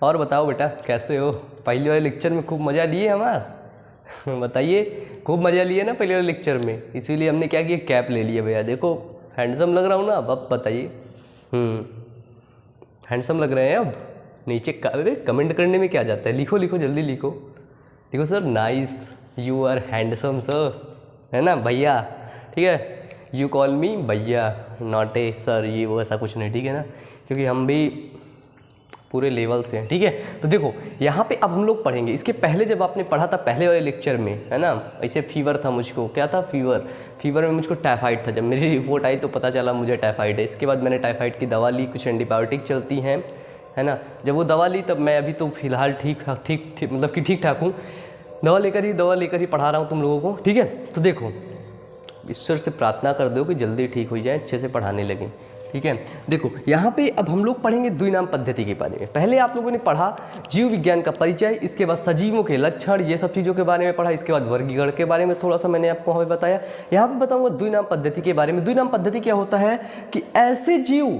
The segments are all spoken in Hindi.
और बताओ बेटा कैसे हो? पहले वाले लेक्चर में खूब मज़ा लिए हमारा बताइए, खूब मज़ा लिए ना पहले वाले लेक्चर में, इसीलिए हमने क्या किया, कैप ले लिया भैया। देखो हैंडसम लग रहा हूँ ना अब बताइए। हैंडसम लग रहे हैं अब? नीचे अरे कमेंट करने में क्या जाता है, लिखो लिखो जल्दी लिखो। देखो sir, nice, you are handsome sir, है ना भैया, ठीक है। यू कॉल मी भैया, नॉट ए सर, ये वो ऐसा कुछ नहीं, ठीक है ना, क्योंकि हम भी पूरे लेवल से हैं, ठीक है। तो देखो यहाँ पे अब हम लोग पढ़ेंगे, इसके पहले जब आपने पढ़ा था पहले वाले लेक्चर में, है ना, ऐसे फीवर था मुझको, क्या था, फीवर में मुझको टाइफाइड था। जब मेरी रिपोर्ट आई तो पता चला मुझे टाइफाइड है। इसके बाद मैंने टाइफाइड की दवा ली, कुछ एंटीबायोटिक चलती हैं, है ना। जब वो दवा ली तब मैं अभी तो फिलहाल ठीक मतलब कि ठीक ठाक हूँ, दवा लेकर ही पढ़ा रहा हूँ तुम लोगों को, ठीक है। तो देखो ईश्वर से प्रार्थना कर दो कि जल्दी ठीक हो जाए, अच्छे से पढ़ाने लगें, ठीक है। देखो यहाँ पे अब हम लोग पढ़ेंगे द्विनाम पद्धति के बारे में। पहले आप लोगों ने पढ़ा जीव विज्ञान का परिचय, इसके बाद सजीवों के लक्षण, ये सब चीज़ों के बारे में पढ़ा। इसके बाद वर्गीकरण के बारे में थोड़ा सा मैंने आपको वहाँ पे बताया। यहाँ पे बताऊँगा द्विनाम पद्धति के बारे में। द्विनाम पद्धति क्या होता है कि ऐसे जीव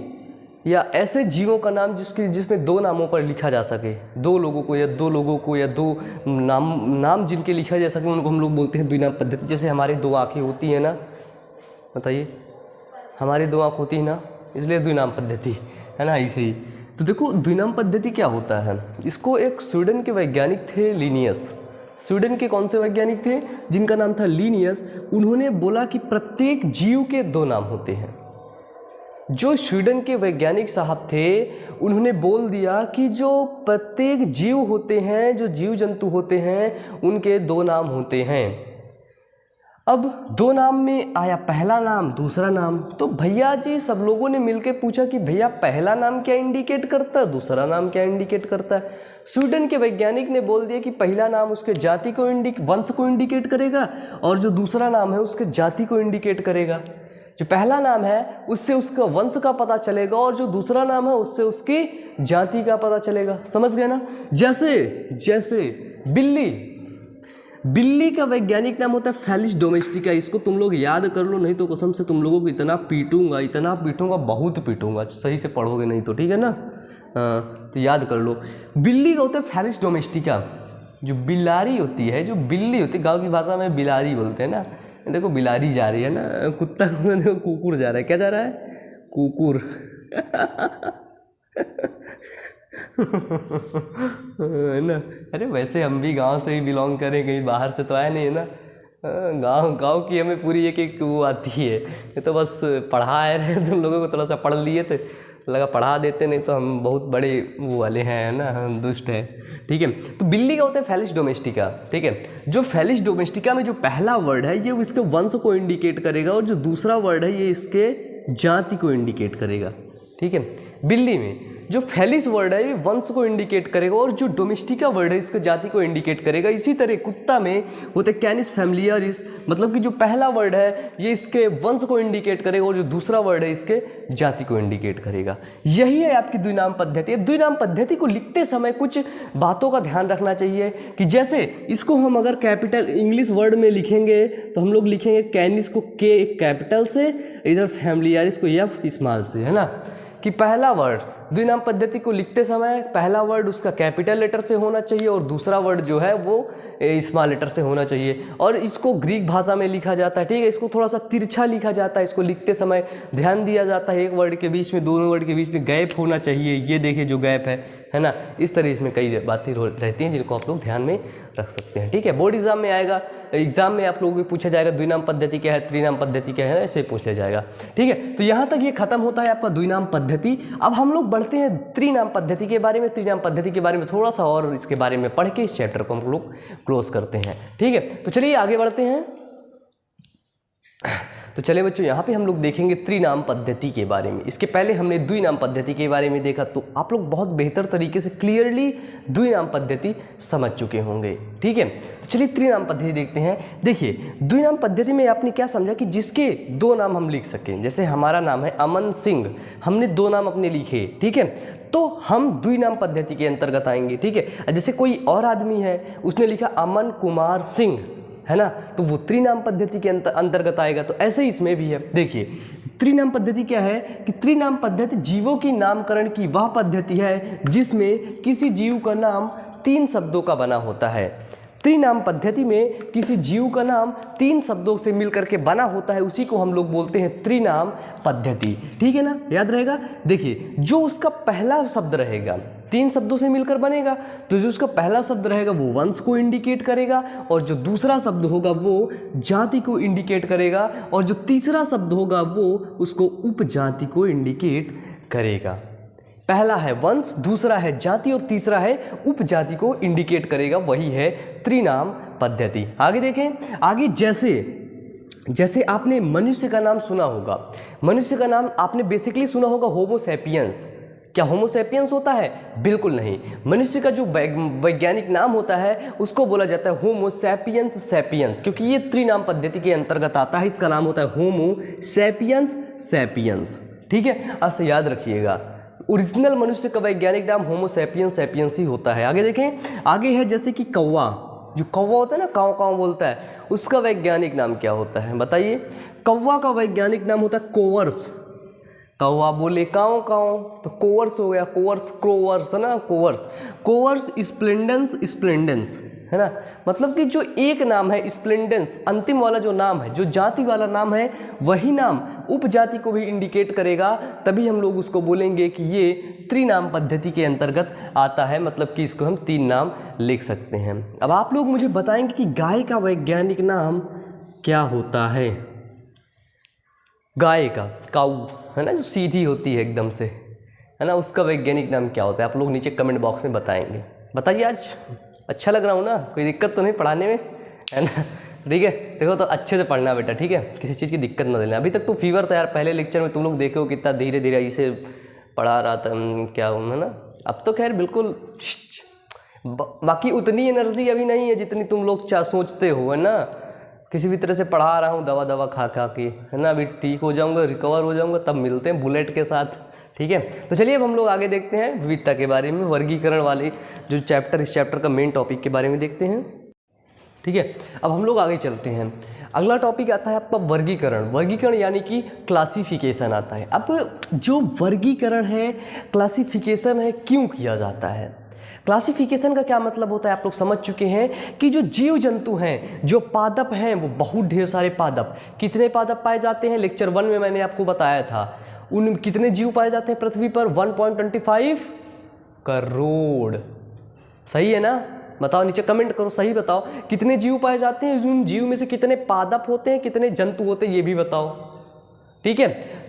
या ऐसे जीवों का नाम जिसमें दो नामों पर लिखा जा सके, दो लोगों को या दो नाम जिनके लिखा जा सके, उनको हम लोग बोलते हैं द्विनाम पद्धति। जैसे हमारी दो आँखें होती हैं ना, बताइए, हमारी दो आँख होती है ना, इसलिए द्विनाम पद्धति, है ना, ऐसे ही। तो देखो द्विनाम पद्धति क्या होता है, इसको एक स्वीडन के वैज्ञानिक थे लिनियस। स्वीडन के कौन से वैज्ञानिक थे? जिनका नाम था लिनियस। उन्होंने बोला कि प्रत्येक जीव के दो नाम होते हैं। जो स्वीडन के वैज्ञानिक साहब थे उन्होंने बोल दिया कि जो प्रत्येक जीव होते हैं, जो जीव जंतु होते हैं, उनके दो नाम होते हैं। अब दो नाम में आया पहला नाम, दूसरा नाम। तो भैया जी सब लोगों ने मिलकर पूछा कि भैया पहला नाम क्या इंडिकेट करता है, दूसरा नाम क्या इंडिकेट करता है। स्वीडन के वैज्ञानिक ने बोल दिया कि पहला नाम उसके जाति को वंश को इंडिकेट करेगा, और जो दूसरा नाम है उसके जाति को इंडिकेट करेगा। जो पहला नाम है उससे उसका वंश का पता चलेगा, और जो दूसरा नाम है उससे उसकी जाति का पता चलेगा। समझ गए ना? जैसे बिल्ली का वैज्ञानिक नाम होता है फेलिस डोमेस्टिका। इसको तुम लोग याद कर लो, नहीं तो कसम से तुम लोगों को इतना पीटूंगा, बहुत पीटूंगा, सही से पढ़ोगे नहीं तो, ठीक है ना। तो याद कर लो, बिल्ली का होता है फेलिस डोमेस्टिका। जो बिलारी होती है, जो बिल्ली होती है, गाँव की भाषा में बिलारी बोलते हैं ना। देखो बिलारी जा रही है ना, कुत्ता देखो कुकुर जा रहा है, क्या जा रहा है, कुकुर है ना। अरे वैसे हम भी गांव से ही बिलोंग करें, कहीं बाहर से तो आए नहीं है ना। गांव की हमें पूरी एक वो आती है। ये तो बस पढ़ा रहे तुम लोगों को, थोड़ा सा पढ़ लिए थे, लगा पढ़ा देते, नहीं तो हम बहुत बड़े वो वाले हैं ना, हम दुष्ट हैं, ठीक है। तो बिल्ली का होता है फेलिस डोमेस्टिका, ठीक है। जो फेलिस डोमेस्टिका में जो पहला वर्ड है ये इसके वंश को इंडिकेट करेगा, और जो दूसरा वर्ड है ये इसके जाति को इंडिकेट करेगा, ठीक है। बिल्ली में जो फेलिस वर्ड है ये वंश को इंडिकेट करेगा, और जो डोमेस्टिका वर्ड है इसके जाति को इंडिकेट करेगा। इसी तरह कुत्ता में होते कैनिस फैमिलियरिस, मतलब कि जो पहला वर्ड है ये इसके वंश को इंडिकेट करेगा, और जो दूसरा वर्ड है इसके जाति को इंडिकेट करेगा। यही है आपकी द्विनाम पद्धति। द्विनाम पद्धति को लिखते समय कुछ बातों का ध्यान रखना चाहिए कि जैसे इसको हम अगर कैपिटल इंग्लिश वर्ड में लिखेंगे तो हम लोग लिखेंगे कैनिस को के कैपिटल से, इधर फैमिलियरिस को एफ स्मॉल से, है ना। कि पहला वर्ड द्विनाम पद्धति को लिखते समय पहला वर्ड उसका कैपिटल लेटर से होना चाहिए, और दूसरा वर्ड जो है वो स्मॉल लेटर से होना चाहिए। और इसको ग्रीक भाषा में लिखा जाता है, ठीक है। इसको थोड़ा सा तिरछा लिखा जाता है, इसको लिखते समय ध्यान दिया जाता है, एक वर्ड के बीच में, दोनों वर्ड के बीच में गैप होना चाहिए। ये देखिए जो गैप है ना। इस तरह इसमें कई बातें रहती हैं जिनको आप लोग ध्यान में रख सकते हैं, ठीक है। बोर्ड एग्जाम में आएगा, एग्जाम में आप लोगों को पूछा जाएगा द्विनाम पद्धति क्या है, त्रिनाम पद्धति क्या है, ऐसे पूछ लिया जाएगा, ठीक है। तो यहाँ तक ये खत्म होता है आपका द्विनाम पद्धति। अब हम लोग बढ़ते हैं त्रिनाम पद्धति के बारे में। त्रिनाम पद्धति के बारे में थोड़ा सा और इसके बारे में पढ़ के इस चैप्टर को हम लोग क्लोज करते हैं, ठीक है। तो चलिए आगे बढ़ते हैं। तो चले बच्चों, यहाँ पे हम लोग देखेंगे त्रिनाम पद्धति के बारे में। इसके पहले हमने द्विनाम पद्धति के बारे में देखा, तो आप लोग बहुत बेहतर तरीके से क्लियरली द्विनाम पद्धति समझ चुके होंगे, ठीक है। तो चलिए त्रिनाम पद्धति देखते हैं। देखिए द्विनाम पद्धति में आपने क्या समझा कि जिसके दो नाम हम लिख सकें। जैसे हमारा नाम है अमन सिंह, हमने दो नाम अपने लिखे, ठीक है, तो हम द्विनाम पद्धति के अंतर्गत आएंगे, ठीक है। जैसे कोई और आदमी है, उसने लिखा अमन कुमार सिंह, है ना, तो वो त्रिनाम पद्धति के अंतर्गत आएगा। तो ऐसे ही इसमें भी है। देखिए त्रिनाम पद्धति क्या है कि त्रिनाम पद्धति जीवों की नामकरण की वह पद्धति है जिसमें किसी जीव का नाम 3 शब्दों का बना होता है। त्रिनाम पद्धति में किसी जीव का नाम 3 शब्दों से मिलकर के बना होता है, उसी को हम लोग बोलते हैं त्रिनाम पद्धति। ठीक है ना, याद रहेगा। देखिए, जो उसका पहला शब्द रहेगा 3 शब्दों से मिलकर बनेगा, तो जो उसका पहला शब्द रहेगा वो वंश को इंडिकेट करेगा, और जो दूसरा शब्द होगा वो जाति को इंडिकेट करेगा, और जो तीसरा शब्द होगा वो उसको उपजाति को इंडिकेट करेगा। पहला है वंश, दूसरा है जाति और तीसरा है उपजाति को इंडिकेट करेगा, वही है त्रिनाम पद्धति। आगे देखें, आगे जैसे आपने मनुष्य का नाम सुना होगा, मनुष्य का नाम आपने बेसिकली सुना होगा होमो सैपियंस। क्या होमो सैपियंस होता है? बिल्कुल नहीं। मनुष्य का जो वैज्ञानिक नाम होता है उसको बोला जाता है होमो सैपियंस सैपियंस, क्योंकि ये त्रिनाम पद्धति के अंतर्गत आता है। इसका नाम होता है होमो सैपियंस सैपियंस। ठीक है, ऐसे याद रखिएगा, ओरिजिनल मनुष्य का वैज्ञानिक नाम होमो सैपियंस सैपियंस ही होता है। आगे देखें, आगे है जैसे कि कौवा, जो कौवा होता है ना, काँव काँव बोलता है, उसका वैज्ञानिक नाम क्या होता है बताइए? कौवा का वैज्ञानिक नाम होता है कोवर्स। कौवा बोले काँव काँव तो कोवर्स हो गया, कोवर्स क्रोवर्स है ना, कोवर्स स्प्लेंडेंस स्प्लेंडेंस है ना। मतलब कि जो एक नाम है स्प्लेंडेंस, अंतिम वाला जो नाम है, जो जाति वाला नाम है, वही नाम उपजाति को भी इंडिकेट करेगा, तभी हम लोग उसको बोलेंगे कि ये त्रिनाम पद्धति के अंतर्गत आता है। मतलब कि इसको हम 3 नाम लिख सकते हैं। अब आप लोग मुझे बताएंगे कि गाय का वैज्ञानिक नाम क्या होता है? गाय का, काऊ है ना, जो सीधी होती है एकदम से, है ना, उसका वैज्ञानिक नाम क्या होता है? आप लोग नीचे कमेंट बॉक्स में बताएंगे। बताइए, आज अच्छा लग रहा हूँ ना, कोई दिक्कत तो नहीं पढ़ाने में, है ना? ठीक है, देखो तो अच्छे से पढ़ना बेटा, ठीक है, किसी चीज़ की दिक्कत ना देना। अभी तक तो फीवर था यार, पहले लेक्चर में तुम लोग देखे हो कितना धीरे धीरे इसे पढ़ा रहा था, क्या है ना। अब तो खैर बिल्कुल, बाकी उतनी एनर्जी अभी नहीं है जितनी तुम लोग सोचते हो, है ना। किसी भी तरह से पढ़ा रहा हूँ दवा खा के, है ना। अभी ठीक हो जाऊँगा, रिकवर हो जाऊँगा, तब मिलते हैं बुलेट के साथ। ठीक है, तो चलिए अब हम लोग आगे देखते हैं विविधता के बारे में, वर्गीकरण वाली जो चैप्टर, इस चैप्टर का मेन टॉपिक के बारे में देखते हैं। ठीक है, अब हम लोग आगे चलते हैं। अगला टॉपिक आता है आपका वर्गीकरण। वर्गीकरण यानी कि क्लासिफिकेशन आता है। अब जो वर्गीकरण है, क्लासिफिकेशन है, क्यों किया जाता है? क्लासिफिकेशन का क्या मतलब होता है आप लोग समझ चुके हैं कि जो जीव जंतु हैं, जो पादप हैं, वो बहुत ढेर सारे पादप, कितने पादप पाए जाते हैं? लेक्चर 1 में मैंने आपको बताया था। उन कितने जीव पाए जाते हैं पृथ्वी पर? 1.25 करोड़। सही है ना? बताओ, नीचे कमेंट करो, सही बताओ, कितने जीव पाए जाते हैं? उन जीव में से कितने पादप होते हैं, कितने जंतु होते हैं, ये भी बताओ। ठीक है,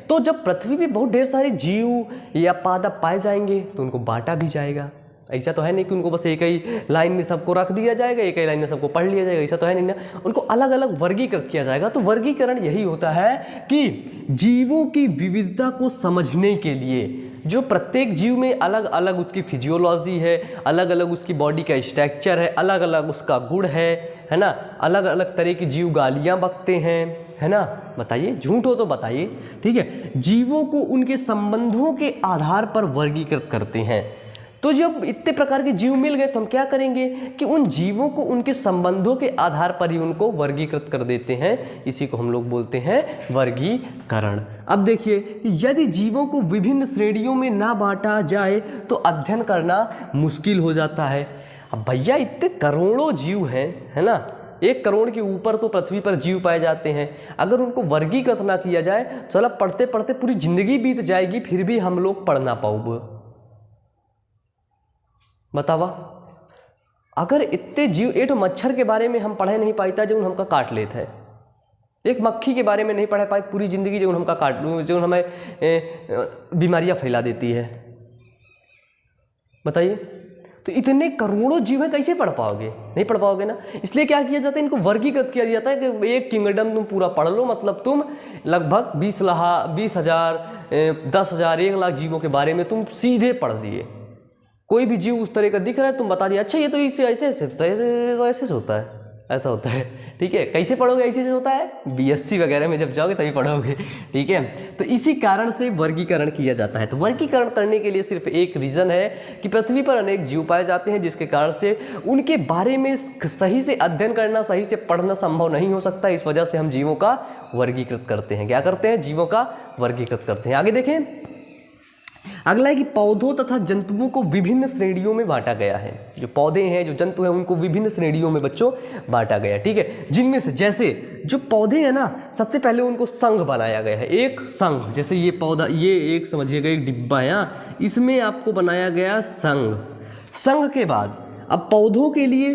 तो जब पृथ्वी पे बहुत ढेर सारे जीव या पादप पाए जाएंगे तो उनको बांटा भी जाएगा। ऐसा तो है नहीं कि उनको बस एक ही लाइन में सबको रख दिया जाएगा, एक ही लाइन में सबको पढ़ लिया जाएगा, ऐसा तो है नहीं ना। उनको अलग अलग वर्गीकृत किया जाएगा। तो वर्गीकरण यही होता है कि जीवों की विविधता को समझने के लिए, जो प्रत्येक जीव में अलग अलग उसकी फिजियोलॉजी है, अलग अलग उसकी बॉडी का स्ट्रक्चर है, अलग अलग उसका गुण है ना, अलग अलग तरह की जीव गालियाँ बकते हैं, है ना। बताइए, झूठ हो तो बताइए। ठीक है, जीवों को उनके संबंधों के आधार पर वर्गीकृत करते हैं। तो जब इतने प्रकार के जीव मिल गए तो हम क्या करेंगे कि उन जीवों को उनके संबंधों के आधार पर ही उनको वर्गीकृत कर देते हैं। इसी को हम लोग बोलते हैं वर्गीकरण। अब देखिए, यदि जीवों को विभिन्न श्रेणियों में ना बांटा जाए तो अध्ययन करना मुश्किल हो जाता है। अब भैया इतने करोड़ों जीव हैं, है ना, 1 करोड़ के ऊपर तो पृथ्वी पर जीव पाए जाते हैं। अगर उनको वर्गीकृत ना किया जाए, चलो पढ़ते पढ़ते पूरी जिंदगी बीत जाएगी, फिर भी हम लोग पढ़ ना पाओगे। बतावा, अगर इतने जीव, एक मच्छर के बारे में हम पढ़े नहीं पाता जो हमका काट लेता है, एक मक्खी के बारे में नहीं पढ़ पाए पूरी जिंदगी जो हमका काट, जो हमें बीमारियां फैला देती है। बताइए, तो इतने करोड़ों जीव हैं, कैसे पढ़ पाओगे? नहीं पढ़ पाओगे ना। इसलिए क्या किया जाता है, इनको वर्गीकृत किया जाता है कि एक किंगडम तुम पूरा पढ़ लो, मतलब तुम लगभग 20,000, 10,000, 1 लाख जीवों के बारे में तुम सीधे पढ़ दिए। कोई भी जीव उस तरह का दिख रहा है, तुम बता दिया, अच्छा ये तो इससे ऐसे होता है, ऐसा होता है, ऐसा होता है। ठीक है, कैसे पढ़ोगे? ऐसे से होता है बीएससी वगैरह में जब जाओगे तभी पढ़ोगे, ठीक है। तो इसी कारण से वर्गीकरण किया जाता है। तो वर्गीकरण करने के लिए सिर्फ एक रीज़न है कि पृथ्वी पर अनेक जीव पाए जाते हैं, जिसके कारण से उनके बारे में सही से अध्ययन करना, सही से पढ़ना संभव नहीं हो सकता। इस वजह से हम जीवों का वर्गीकृत करते हैं। क्या करते हैं? जीवों का वर्गीकृत करते हैं। आगे देखें, अगला है कि पौधों तथा जंतुओं को विभिन्न श्रेणियों में बांटा गया है। जो पौधे हैं, जो जंतु हैं, उनको विभिन्न श्रेणियों में बच्चों बांटा गया है, ठीक है। जिनमें से जैसे जो पौधे हैं ना, सबसे पहले उनको संघ बनाया गया है। एक संघ, जैसे ये पौधा, ये एक समझिएगा एक डिब्बा है, इसमें आपको बनाया गया संघ। संघ के बाद अब पौधों के लिए,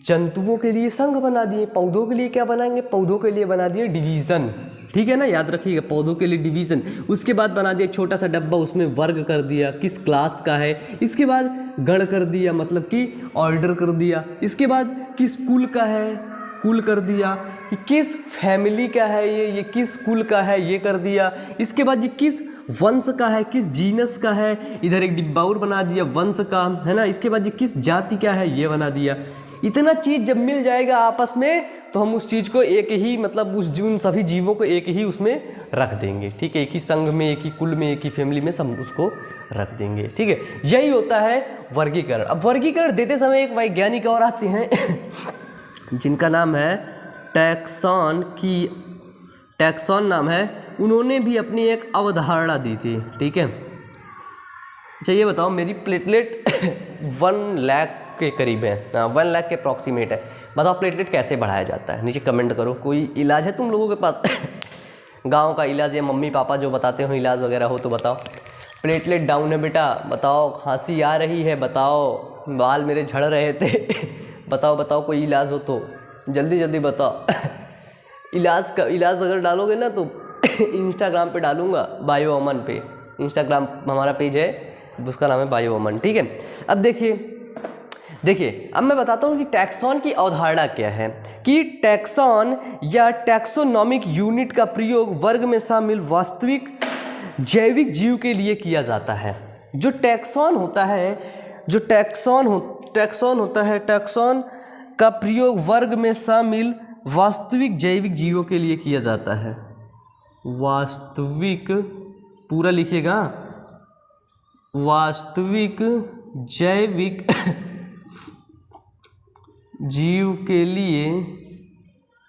जंतुओं के लिए संघ बना दिए। पौधों के लिए क्या बनाएंगे? पौधों के लिए बना दिए डिवीज़न, ठीक है ना, याद रखिएगा, पौधों के लिए डिवीज़न। उसके बाद बना दिया छोटा सा डब्बा, उसमें वर्ग कर दिया किस क्लास का है। इसके बाद गण कर दिया, मतलब कि ऑर्डर कर दिया। इसके बाद किस कुल का है, कुल कर दिया। कि किस फैमिली का है, ये किस कुल का है, ये कर दिया। इसके बाद ये किस वंश का है, किस जीनस का है, इधर एक डिब्बा और बना दिया वंश का, है ना। इसके बाद ये किस जाति का है, ये बना दिया। इतना चीज़ जब मिल जाएगा आपस में, तो हम उस चीज़ को एक ही, मतलब उन सभी जीवों को एक ही उसमें रख देंगे, ठीक है। एक ही संघ में, एक ही कुल में, एक ही फैमिली में सब उसको रख देंगे, ठीक है। यही होता है वर्गीकरण। अब वर्गीकरण देते समय एक वैज्ञानिक और आते हैं जिनका नाम है टैक्सॉन की, टैक्सॉन नाम है। उन्होंने भी अपनी एक अवधारणा दी थी, ठीक है। अच्छा ये बताओ, मेरी प्लेटलेट 1 लाख के करीब है, 1 लाख के अप्रॉक्सीमेट है। बताओ प्लेटलेट कैसे बढ़ाया जाता है? नीचे कमेंट करो। कोई इलाज है तुम लोगों के पास? गांव का इलाज, या मम्मी पापा जो बताते हो इलाज वगैरह हो तो बताओ। प्लेटलेट डाउन है बेटा, बताओ। खांसी आ रही है, बताओ। बाल मेरे झड़ रहे थे बताओ बताओ, कोई इलाज हो तो जल्दी जल्दी बताओ। इलाज अगर डालोगे ना तो इंस्टाग्राम पे डालूंगा, बायो अमन पे। इंस्टाग्राम हमारा पेज है, उसका नाम है बायो अमन, ठीक है। अब देखिए अब मैं बताता हूँ कि टैक्सॉन की अवधारणा क्या है। कि टैक्सॉन या टैक्सोनॉमिक यूनिट का प्रयोग वर्ग में शामिल वास्तविक जैविक जीव के लिए किया जाता है। जो टैक्सॉन होता है, टैक्सॉन का प्रयोग वर्ग में शामिल वास्तविक जैविक जीवों के लिए किया जाता है। वास्तविक, पूरा लिखिएगा, वास्तविक जैविक जीव के लिए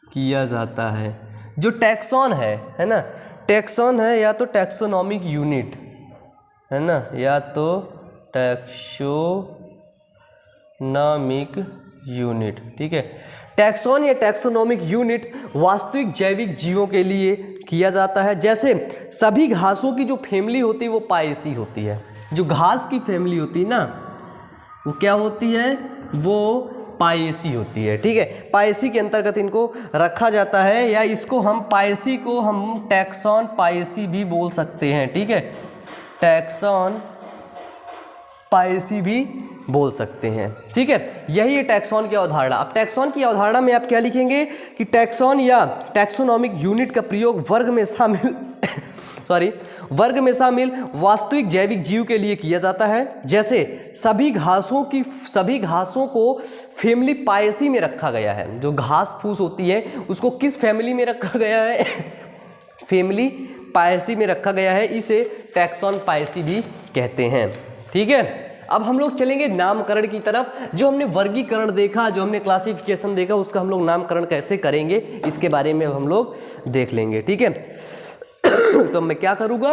किया जाता है। जो टैक्सॉन है ना, टैक्सॉन है या तो टैक्सोनॉमिक यूनिट, है ना, या तो टैक्सोनॉमिक यूनिट, ठीक है। टैक्सॉन या टैक्सोनॉमिक यूनिट वास्तविक जैविक जीवों के लिए किया जाता है। जैसे सभी घासों की जो फैमिली होती है वो पाएसी होती है। जो घास की फैमिली होती है ना, वो क्या होती है? वो पाएसी होती है, ठीक है। पाएसी के अंतर्गत इनको रखा जाता है, या इसको हम पाएसी को हम टैक्सॉन पाएसी भी बोल सकते हैं, ठीक है। टैक्सॉन पाएसी भी बोल सकते हैं, ठीक है। यही है टैक्सॉन की अवधारणा। अब टैक्सॉन की अवधारणा में आप क्या लिखेंगे कि टैक्सॉन या टैक्सोनॉमिक यूनिट का प्रयोग वर्ग में शामिल वास्तविक जैविक जीव के लिए किया जाता है। जैसे सभी घासों को फैमिली पाएसी में रखा गया है। जो घास फूस होती है उसको किस फैमिली में रखा गया है? फैमिली पाएसी में रखा गया है। इसे टैक्सॉन पाएसी भी कहते हैं, ठीक है। अब हम लोग चलेंगे नामकरण की तरफ। जो हमने वर्गीकरण देखा, जो हमने क्लासिफिकेशन देखा, उसका हम लोग नामकरण कैसे करेंगे इसके बारे में हम लोग देख लेंगे, ठीक है। तो मैं क्या करूँगा,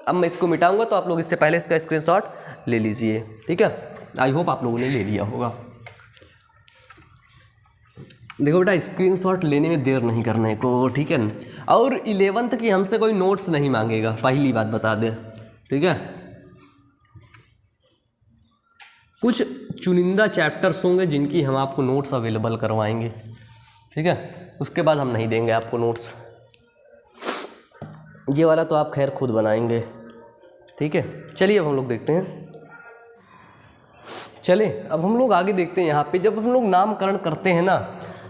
अब मैं इसको मिटाऊंगा, तो आप लोग इससे पहले इसका स्क्रीनशॉट ले लीजिए, ठीक है। आई होप आप लोगों ने ले लिया होगा। देखो बेटा, स्क्रीनशॉट लेने में देर नहीं करने को, ठीक है। और 11th की हमसे कोई नोट्स नहीं मांगेगा, पहली बात बता दें, ठीक है। कुछ चुनिंदा चैप्टर्स होंगे जिनकी हम आपको नोट्स अवेलेबल करवाएंगे, ठीक है। उसके बाद हम नहीं देंगे आपको नोट्स। ये वाला तो आप खैर खुद बनाएंगे, ठीक है। चलिए अब हम लोग देखते हैं। चले अब हम लोग आगे देखते हैं। यहाँ पे जब हम लोग नामकरण करते हैं ना,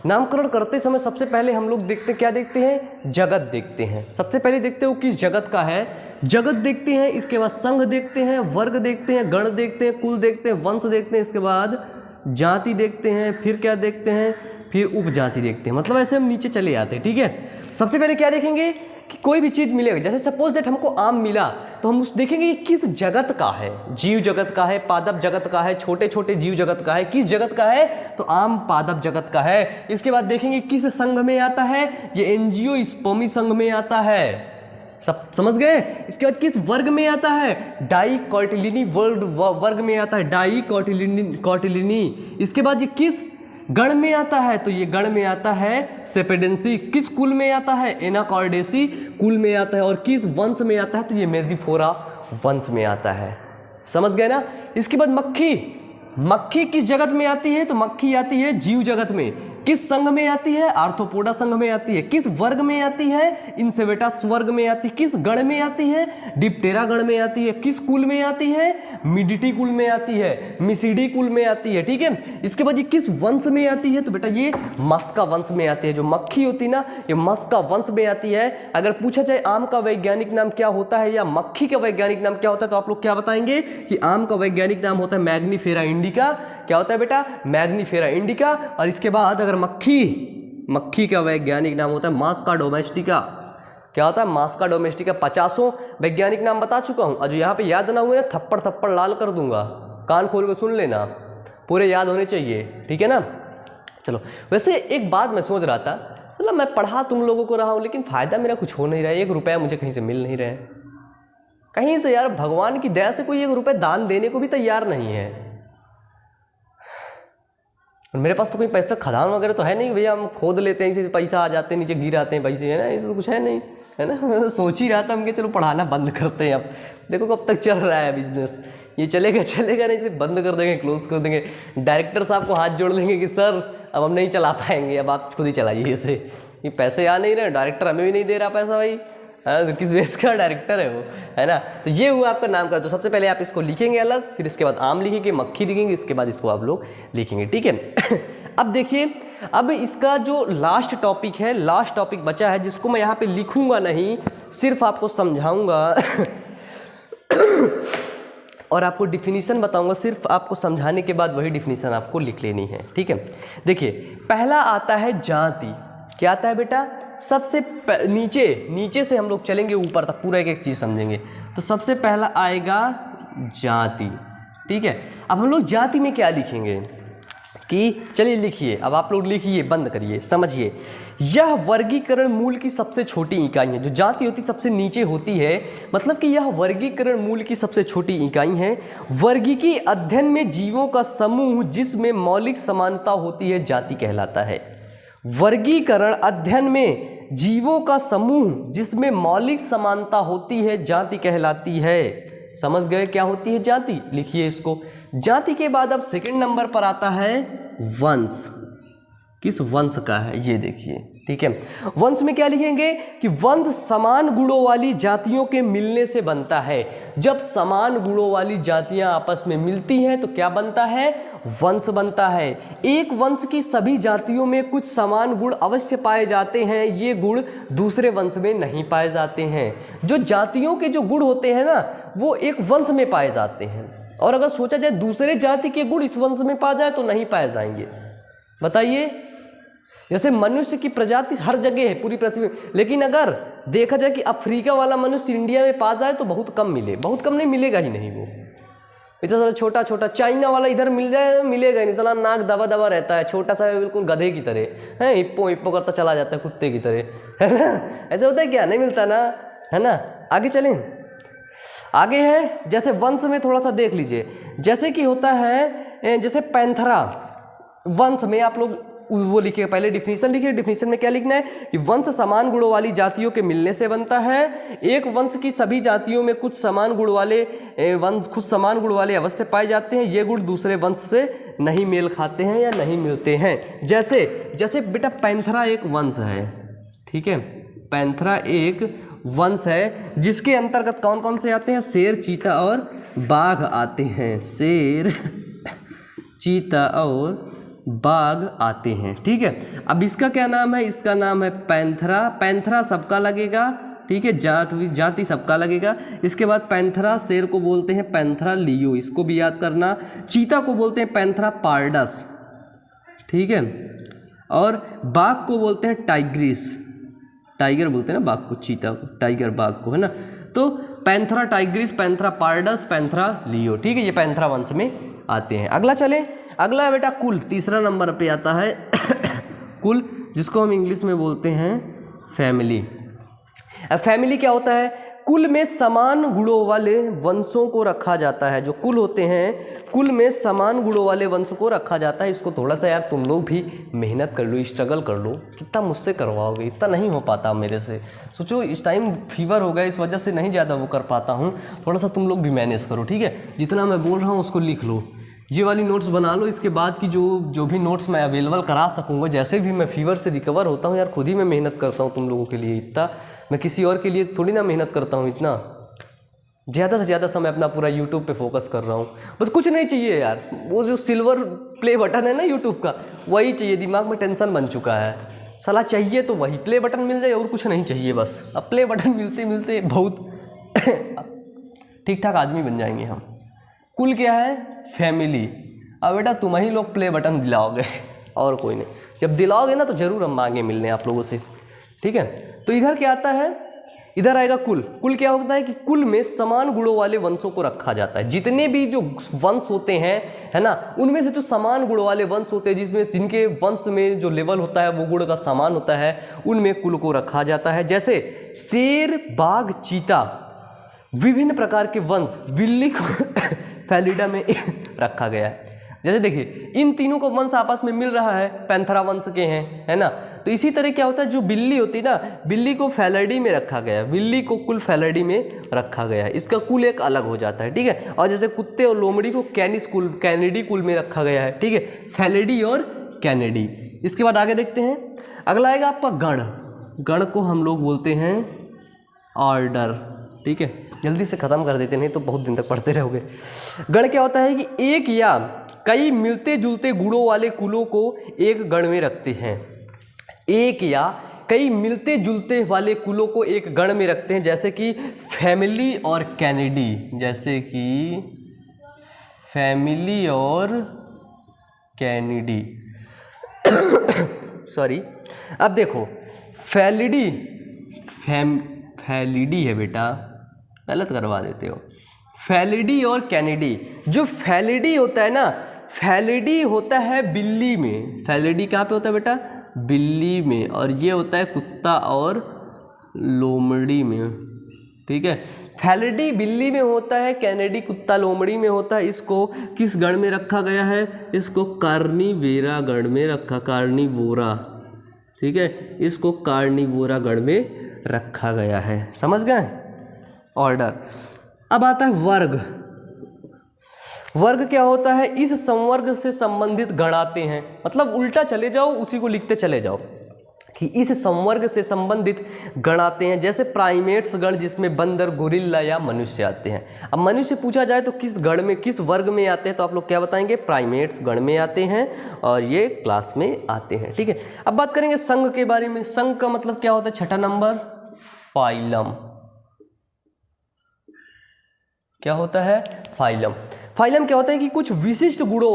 नामकरण करते समय सबसे पहले हम लोग क्या देखते हैं? जगत देखते हैं। सबसे पहले देखते हो किस जगत का है, जगत देखते हैं। इसके बाद संघ देखते हैं, वर्ग देखते हैं, गण देखते हैं, कुल देखते हैं, वंश देखते हैं। इसके बाद जाति देखते हैं। फिर क्या देखते हैं? फिर उपजाति देखते हैं, मतलब ऐसे हम नीचे चले जाते हैं। ठीक है, सबसे पहले क्या देखेंगे कि कोई भी चीज़ मिलेगा, जैसे सपोज दैट हमको आम मिला तो हम उस देखेंगे ये किस जगत का है, जीव जगत का है, पादप जगत का है, छोटे छोटे जीव जगत का है, किस जगत का है, तो आम पादप जगत का है। इसके बाद देखेंगे किस संघ में आता है, ये एंजियोस्पर्मी संघ में आता है, सब समझ गए। इसके बाद किस वर्ग में आता है, डाइकोटिलिनी वर्ग में आता है, डाइकोटिलिनी। इसके बाद ये किस गण में आता है, तो ये गण में आता है सेपेडेंसी। किस कुल में आता है, एनाकॉर्डेसी कुल में आता है। और किस वंश में आता है, तो ये मेजिफोरा वंश में आता है। समझ गए ना। इसके बाद मक्खी किस जगत में आती है, तो मक्खी आती है जीव जगत में। किस संघ में आती है, आर्थ्रोपोडा संघ में आती है। किस वर्ग में आती है, इंसेवेटा वर्ग में आती है। किस गण में आती है, डिप्टेरा गण में आती है। किस कुल में आती है, मिडिटी कुल में आती है, मिसिडी कुल में आती है। ठीक है, इसके बाद ये किस वंश में आती है, तो बेटा ये मस्का वंश में आती है। जो मक्खी होती है ना, ये मस्का वंश में आती है। अगर पूछा जाए आम का वैज्ञानिक नाम क्या होता है या मक्खी का वैज्ञानिक नाम क्या होता है, तो आप लोग क्या बताएंगे कि आम का वैज्ञानिक नाम होता है मैग्नीफेरा इंडिका। क्या होता है बेटा, मैग्नीफेरा इंडिका। और इसके बाद अगर मक्खी का वैज्ञानिक नाम होता है मास्का डोमेस्टिका। क्या होता है, मास्का डोमेस्टिका। 50 वैज्ञानिक नाम बता चुका हूं, और जो यहाँ पे याद ना हुए ना, थप्पड़ थप्पड़ लाल कर दूंगा, कान खोल कर सुन लेना, पूरे याद होने चाहिए। ठीक है ना। चलो, वैसे एक बात मैं सोच रहा था, चलो मैं पढ़ा तुम लोगों को रहा हूँ, लेकिन फायदा मेरा कुछ हो नहीं रहा है। 1 रुपया मुझे कहीं से मिल नहीं रहा है, कहीं से यार। भगवान की दया से कोई 1 रुपया दान देने को भी तैयार नहीं है। और मेरे पास तो कोई पैसा खदान वगैरह तो है नहीं भैया, हम खोद लेते हैं, इसे पैसा आ जाते हैं, नीचे गिर आते हैं पैसे, है ना, ये तो कुछ है नहीं, है ना। सोच ही रहा था हम कि चलो पढ़ाना बंद करते हैं। अब देखो कब तक चल रहा है बिजनेस, ये चलेगा नहीं, इसे बंद कर देंगे, क्लोज कर देंगे। डायरेक्टर साहब को हाथ जोड़ लेंगे कि सर अब हम नहीं चला पाएंगे, अब आप खुद ही चलाइए इसे, ये पैसे आ नहीं रहे, डायरेक्टर हमें भी नहीं दे रहा पैसा भाई, तो किस बेस का डायरेक्टर है वो, है ना। तो ये हुआ आपका नामकरण। तो सबसे पहले आप इसको लिखेंगे अलग, फिर इसके बाद आम लिखेंगे, मक्खी लिखेंगे, इसके बाद इसको आप लोग लिखेंगे। ठीक है। अब देखिए, अब इसका जो लास्ट टॉपिक है, लास्ट टॉपिक बचा है, जिसको मैं यहाँ पे लिखूंगा नहीं, सिर्फ आपको समझाऊंगा और आपको डिफिनीशन बताऊंगा। सिर्फ आपको समझाने के बाद वही डिफिनीशन आपको लिख लेनी है। ठीक है। देखिए, पहला आता है जाति। क्या आता है बेटा, सबसे नीचे से हम लोग चलेंगे ऊपर तक, पूरा एक चीज़ समझेंगे। तो सबसे पहला आएगा जाति। ठीक है। अब हम लोग जाति में क्या लिखेंगे कि चलिए लिखिए, अब आप लोग लिखिए, बंद करिए, समझिए। यह वर्गीकरण मूल की सबसे छोटी इकाई है। जो जाति होती सबसे नीचे होती है, मतलब कि यह वर्गीकरण मूल की सबसे छोटी इकाई है। वर्गीकी अध्ययन में जीवों का समूह जिसमें मौलिक समानता होती है जाति कहलाता है। वर्गीकरण अध्ययन में जीवों का समूह जिसमें मौलिक समानता होती है जाति कहलाती है। समझ गए क्या होती है जाति, लिखिए इसको। जाति के बाद अब सेकंड नंबर पर आता है वंश। किस वंश का है ये देखिए। ठीक है, वंश में क्या लिखेंगे कि वंश समान गुणों वाली जातियों के मिलने से बनता है। जब समान गुणों वाली जातियां आपस में मिलती हैं तो क्या बनता है, वंश बनता है। एक वंश की सभी जातियों में कुछ समान गुण अवश्य पाए जाते हैं, ये गुण दूसरे वंश में नहीं पाए जाते हैं। जो जातियों के जो गुण होते हैं ना, वो एक वंश में पाए जाते हैं, और अगर सोचा जाए दूसरे जाति के गुण इस वंश में पाए जाए तो नहीं पाए जाएंगे। बताइए, जैसे मनुष्य की प्रजाति हर जगह है पूरी पृथ्वी, लेकिन अगर देखा जाए कि अफ्रीका वाला मनुष्य इंडिया में पा जाए तो बहुत कम मिले, बहुत कम नहीं, मिलेगा ही नहीं। वो इतना सारा छोटा छोटा चाइना वाला इधर मिल जाए, मिलेगा ही नहीं, साला नाक दबा दबा रहता है, छोटा सा बिल्कुल गधे की तरह है, हिप्पो हिप्पो करता चला जाता है कुत्ते की तरह, है ना। ऐसा होता है क्या, नहीं मिलता ना, है ना। आगे चलें, आगे है जैसे वंश में थोड़ा सा देख लीजिए। जैसे कि होता है जैसे पैंथरा वंश में, आप लोग वो लिखिए, पहले डिफिनीशन लिखिए। डिफिनीशन में क्या लिखना है कि वंश समान गुणों वाली जातियों के मिलने से बनता है। एक वंश की सभी जातियों में कुछ समान गुण वाले अवश्य पाए जाते हैं, ये गुण दूसरे वंश से नहीं मेल खाते हैं या नहीं मिलते हैं। जैसे बेटा पैंथरा एक वंश है, ठीक है, पैंथरा एक वंश है जिसके अंतर्गत कौन कौन से आते हैं, शेर, चीता और बाघ आते हैं। शेर, चीता और बाघ आते हैं। ठीक है, अब इसका क्या नाम है, इसका नाम है पैंथरा। पैंथरा सबका लगेगा, ठीक है, जाति सबका लगेगा। इसके बाद पैंथरा शेर को बोलते हैं पैंथरा लियो, इसको भी याद करना। चीता को बोलते हैं पैंथरा पार्डस, ठीक है। और बाघ को बोलते हैं टाइग्रिस, टाइगर बोलते हैं ना बाघ को, चीता को, टाइगर बाघ को, है ना। तो Panthera Tigris, Panthera pardus, Panthera लियो, ठीक है, ये पैंथरा वंश में आते हैं। अगला चले, अगला है बेटा कुल, तीसरा नंबर पे आता है कुल, जिसको हम इंग्लिश में बोलते हैं फैमिली। अब फैमिली क्या होता है? कुल में समान गुणों वाले वंशों को रखा जाता है। जो कुल होते हैं, कुल में समान गुणों वाले वंश को रखा जाता है। इसको थोड़ा सा यार तुम लोग भी मेहनत कर लो, स्ट्रगल कर लो, कितना मुझसे करवाओगे, इतना नहीं हो पाता मेरे से। सोचो इस टाइम फीवर हो गया, इस वजह से नहीं ज़्यादा वो कर पाता हूँ, थोड़ा सा तुम लोग भी मैनेज करो, ठीक है। जितना मैं बोल रहा हूँ उसको लिख लो, ये वाली नोट्स बना लो। इसके बाद की जो भी नोट्स मैं अवेलेबल करा सकूँगा, जैसे भी मैं फीवर से रिकवर होता हूँ यार, खुद ही मैं मेहनत करता हूँ तुम लोगों के लिए, इतना मैं किसी और के लिए थोड़ी ना मेहनत करता हूँ। इतना ज़्यादा से ज़्यादा समय अपना पूरा यूट्यूब पे फोकस कर रहा हूँ। बस कुछ नहीं चाहिए यार, वो जो सिल्वर प्ले बटन है ना यूट्यूब का, वही चाहिए। दिमाग में टेंशन बन चुका है, साला चाहिए तो वही प्ले बटन मिल जाए, और कुछ नहीं चाहिए बस। अब प्ले बटन मिलते मिलते बहुत ठीक ठाक आदमी बन जाएंगे हम। कुल क्या है? फैमिली। अब बेटा तुम ही लोग प्ले बटन दिलाओगे और कोई नहीं। जब दिलाओगे ना तो ज़रूर हम मांगे मिलने आप लोगों से, ठीक है। तो इधर क्या आता है? इधर आएगा कुल। कुल क्या होता है कि कुल में समान गुणों वाले वंशों को रखा जाता है। जितने भी जो वंश होते हैं, है ना, उनमें से जो समान गुणों वाले वंश होते हैं, जिसमें जिनके वंश में जो लेवल होता है वो गुण का समान होता है, उनमें कुल को रखा जाता है। जैसे शेर, बाघ, चीता, विभिन्न प्रकार के वंश बिल्ली को फैलिडा में रखा गया है। जैसे देखिए इन तीनों को वंश आपस में मिल रहा है, पैंथरा वंश के हैं, है ना। तो इसी तरह क्या होता है, जो बिल्ली होती है ना, बिल्ली को फैलिडी में रखा गया है, बिल्ली को कुल फैलिडी में रखा गया है। इसका कुल एक अलग हो जाता है, ठीक है। और जैसे कुत्ते और लोमड़ी को कैनिडी कुल में रखा गया है, ठीक है, फैलिडी और कैनिडी। इसके बाद आगे देखते हैं, अगला आएगा आपका गण। गण को हम लोग बोलते हैं ऑर्डर, ठीक है। जल्दी से ख़त्म कर देते, नहीं तो बहुत दिन तक पढ़ते रहोगे। गण क्या होता है कि एक या कई मिलते जुलते गुणों वाले कुलों को एक गण में रखते हैं। एक या कई मिलते जुलते वाले कुलों को एक गण में रखते हैं, जैसे कि फैमिली और कैनिडी। जैसे कि फैमिली और कैनिडी सॉरी। अब देखो फैलिडी, फैलिडी है बेटा, गलत करवा देते हो। फैलिडी और कैनिडी। जो फैलिडी होता है ना, फैलिडी होता है बिल्ली में। फैलिडी कहाँ पे होता है बेटा? बिल्ली में। और ये होता है कुत्ता और लोमड़ी में, ठीक है। फैलिडी बिल्ली में होता है, कैनिडी कुत्ता लोमड़ी में होता है। इसको किस गण में रखा गया है? इसको कार्निवोरा गण में रखा, कार्निवोरा, ठीक है, इसको कार्निवोरा गण में रखा गया है। समझ गए? ऑर्डर। अब आता है वर्ग। वर्ग क्या होता है? इस संवर्ग से संबंधित गण आते हैं। मतलब उल्टा चले जाओ, उसी को लिखते चले जाओ कि इस संवर्ग से संबंधित गण आते हैं। जैसे प्राइमेट्स गण, जिसमें बंदर, गोरिल्ला या मनुष्य आते हैं। अब मनुष्य पूछा जाए तो किस गण में, किस वर्ग में आते हैं, तो आप लोग क्या बताएंगे? प्राइमेट्स गण में आते हैं और ये क्लास में आते हैं, ठीक है। अब बात करेंगे संघ के बारे में। संघ का मतलब क्या होता है? छठा नंबर, फाइलम। क्या होता है? फाइलम। फाइलम क्या होता है कि कुछ विशिष्ट गुणों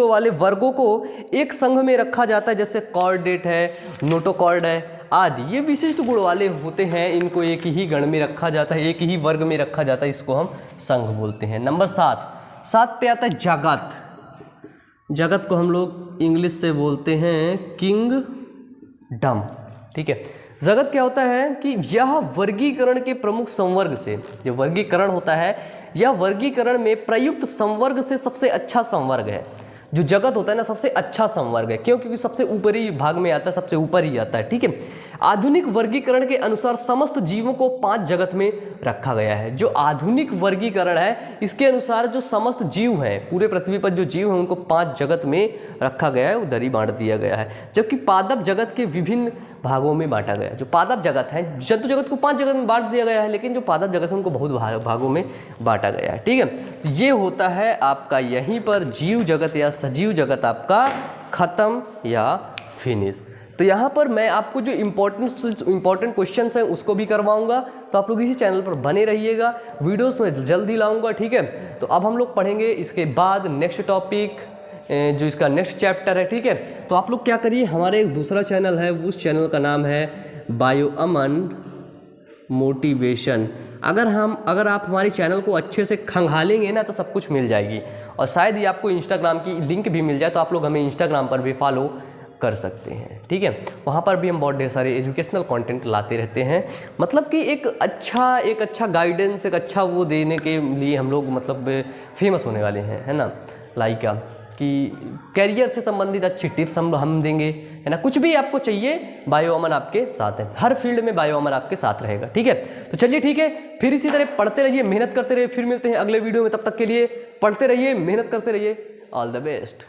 वाले वर्गों को एक संघ में रखा जाता है। जैसे कॉर्डेट है, नोटोकॉर्ड है आदि, ये विशिष्ट गुण वाले होते हैं। इनको एक ही गण में रखा जाता है, एक ही वर्ग में रखा जाता है। इसको हम संघ बोलते हैं। नंबर 7 पे आता है जगत। जगत को हम लोग इंग्लिश से बोलते हैं किंगडम, ठीक है। जगत क्या होता है कि यह वर्गीकरण के प्रमुख संवर्ग से, जो वर्गीकरण होता है, यह वर्गीकरण में प्रयुक्त संवर्ग से सबसे अच्छा संवर्ग है। जो जगत होता है ना, सबसे अच्छा संवर्ग है। क्यों? क्योंकि सबसे ऊपरी भाग में आता है, सबसे ऊपर ही आता है, ठीक है। आधुनिक वर्गीकरण के अनुसार समस्त जीवों को 5 जगत में रखा गया है। जो आधुनिक वर्गीकरण है, इसके अनुसार जो समस्त जीव हैं, पूरे पृथ्वी पर जो जीव हैं, उनको 5 जगत में रखा गया है, उधर ही बांट दिया गया है। जबकि पादप जगत के विभिन्न भागों में बांटा गया है। जो पादप जगत है, जंतु जगत को 5 जगत में बांट दिया गया है, लेकिन जो पादप जगत है उनको बहुत भागों में बांटा गया है, ठीक है। ये होता है आपका यहीं पर जीव जगत या सजीव जगत आपका खत्म या फिनिश। तो यहाँ पर मैं आपको जो इम्पोर्टेंट क्वेश्चंस हैं उसको भी करवाऊंगा, तो आप लोग इसी चैनल पर बने रहिएगा। वीडियोस में जल्दी लाऊंगा, ठीक है। तो अब हम लोग पढ़ेंगे इसके बाद नेक्स्ट टॉपिक जो इसका नेक्स्ट चैप्टर है, ठीक है। तो आप लोग क्या करिए, हमारे एक दूसरा चैनल है, उस चैनल का नाम है बायो अमन मोटिवेशन। अगर आप हमारे चैनल को अच्छे से खंगालेंगे ना तो सब कुछ मिल जाएगी। और शायद ये आपको इंस्टाग्राम की लिंक भी मिल जाए, तो आप लोग हमें इंस्टाग्राम पर भी फॉलो कर सकते हैं, ठीक है। वहाँ पर भी हम बहुत ढेर सारे एजुकेशनल कंटेंट लाते रहते हैं। मतलब कि एक अच्छा गाइडेंस, एक अच्छा वो देने के लिए हम लोग मतलब फेमस होने वाले हैं, है ना। लाइक कि कैरियर से संबंधित अच्छी टिप्स हम देंगे, है ना। कुछ भी आपको चाहिए, बायो अमन आपके साथ है, हर फील्ड में बायो अमन आपके साथ रहेगा, ठीक है। तो चलिए ठीक है, फिर इसी तरह पढ़ते रहिए, मेहनत करते रहिए। फिर मिलते हैं अगले वीडियो में, तब तक के लिए पढ़ते रहिए, मेहनत करते रहिए। All the best.